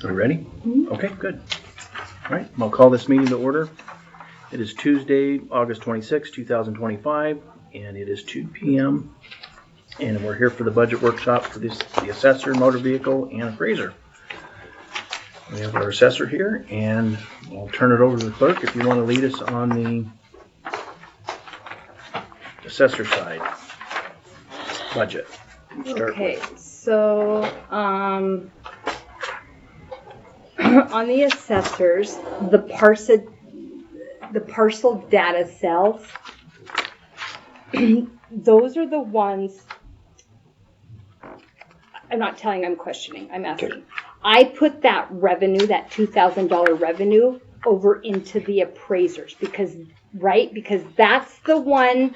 Are we ready? Okay, good. All right, I'll call this meeting to order. It is Tuesday, August 26, 2025, and it is 2 p.m. And we're here for the budget workshop for the assessor, motor vehicle, and appraiser. We have our assessor here, and I'll turn it over to the clerk if you want to lead us on the assessor side budget. Okay, so on the assessors, the parcel data cells, those are the ones. I'm not telling, I'm questioning, I'm asking. Okay. I put that revenue, that $2,000 revenue, over into the appraisers because that's the one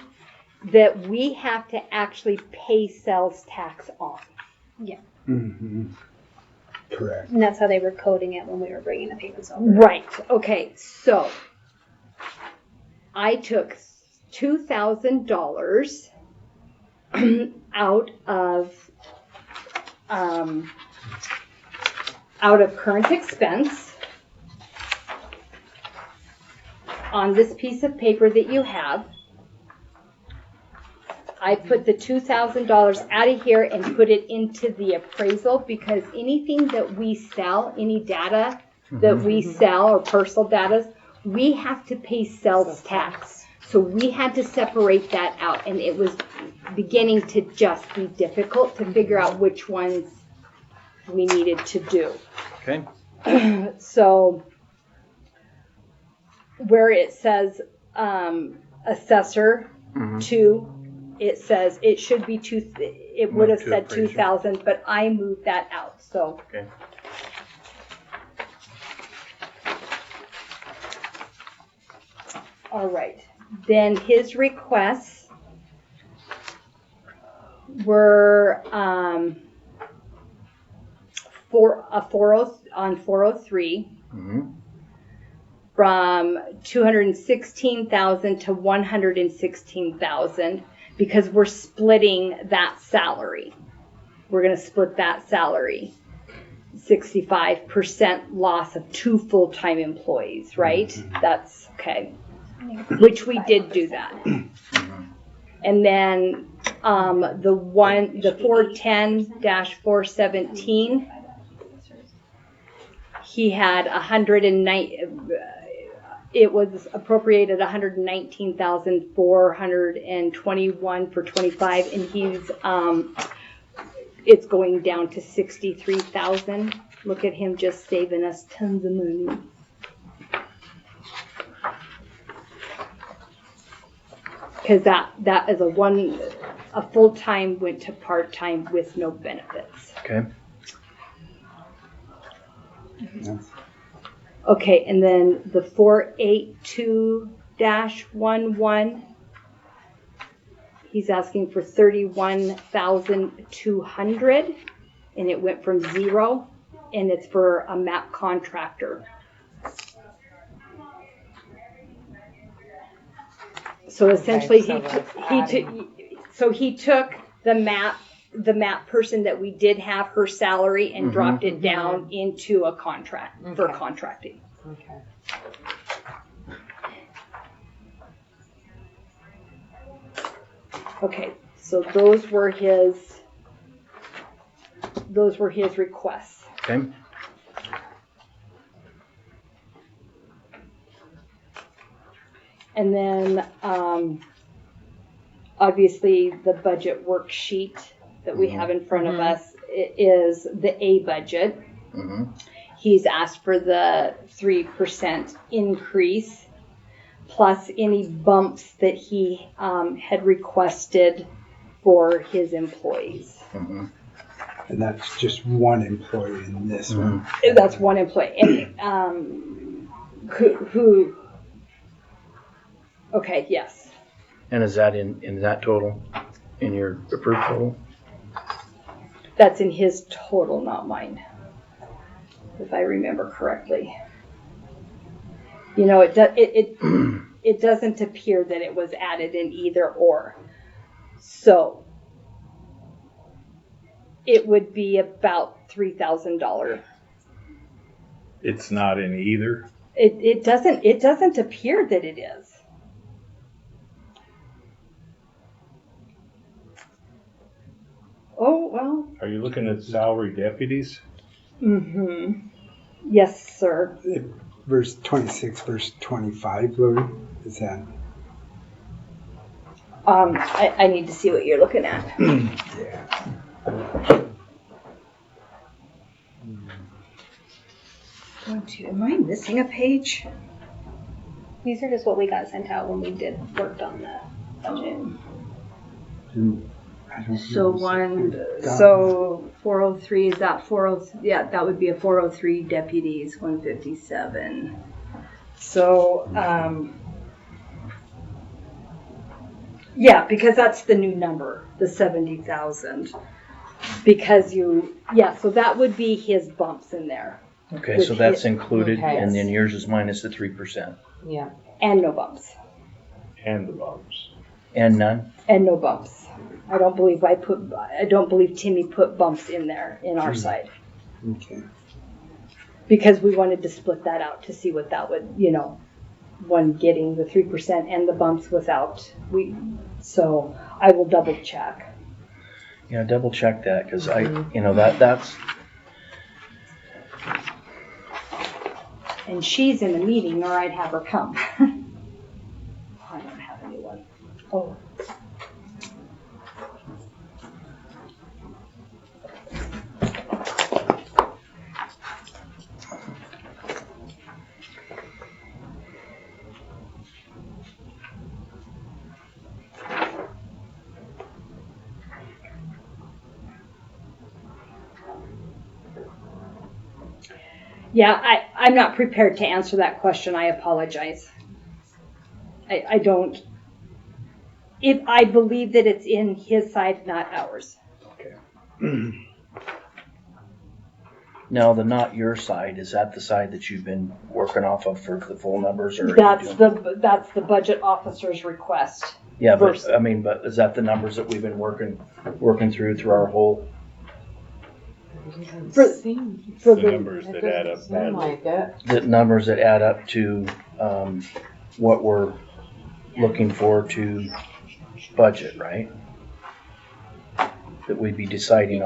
that we have to actually pay sales tax on. Yeah. Mm-hmm. Correct. And that's how they were coding it when we were bringing the papers over. Right. Okay. So I took $2,000 out of current expense on this piece of paper that you have. I put the $2,000 out of here and put it into the appraisal because anything that we sell, any data that we sell or parcel data, we have to pay sales tax. So we had to separate that out, and it was beginning to just be difficult to figure out which ones we needed to do. Okay. So where it says assessor 2, it says it should be it would have said 2,000, but I moved that out. So okay. All right. Then his requests were on 403 from 216,000 to 116,000 because we're splitting that salary. We're going to split that salary. 65% loss of 2 full-time employees, right? That's okay. Which we did do that. And then the 410-417, he had 109. It was appropriated 119,421 for 25, and he's it's going down to 63,000. Look at him just saving us tons of money. Because that is a full-time went to part-time with no benefits. Okay. Okay, and then the 482-11, he's asking for 31,200, and it went from 0, and it's for a map contractor. So essentially, he took the map person that we did have her salary and dropped it down into a contract for contracting. Okay. Okay, so those were his requests. Okay. And then obviously the budget worksheet that we have in front of us is the A budget. He's asked for the 3% increase plus any bumps that he had requested for his employees. And that's just one employee in this one. That's one employee. And who okay, yes. And is that in that total? In your approved total? That's in his total, not mine. If I remember correctly. You know, it doesn't appear that it was added in either or. So it would be about $3,000. It's not in either. It doesn't appear that it is. Oh, well. Are you looking at salary deputies? Mm-hmm. Yes, sir. Verse 26, verse 25, Lori, is that? I need to see what you're looking at. Yeah. Am I missing a page? These are just what we got sent out when we worked on the budget. I don't So know. so 403 is that 40? Yeah, that would be a 403 deputies 157. So yeah, because that's the new number, the 70,000. Because so that would be his bumps in there. Okay, so that's included, Okay. and then yours is minus the 3%. Yeah. And no bumps. And the bumps. And none? And no bumps. I don't believe Timmy put bumps in there in our side. Okay. Because we wanted to split that out to see what that would, one getting the 3% and the bumps without. So I will double check. Yeah, double check that, because that's, And she's in a meeting, or I'd have her come. I don't have a new one. Oh. Yeah, I'm not prepared to answer that question. I apologize. I don't. I believe that it's in his side, not ours. Okay. now the not your side, is that the side that you've been working off of for the full numbers? Or That's the budget officer's request. Yeah, versus- but is that the numbers that we've been working through our whole? For The the numbers that add up badly. The numbers that add up to what we're looking for to budget, right? That we'd be deciding on.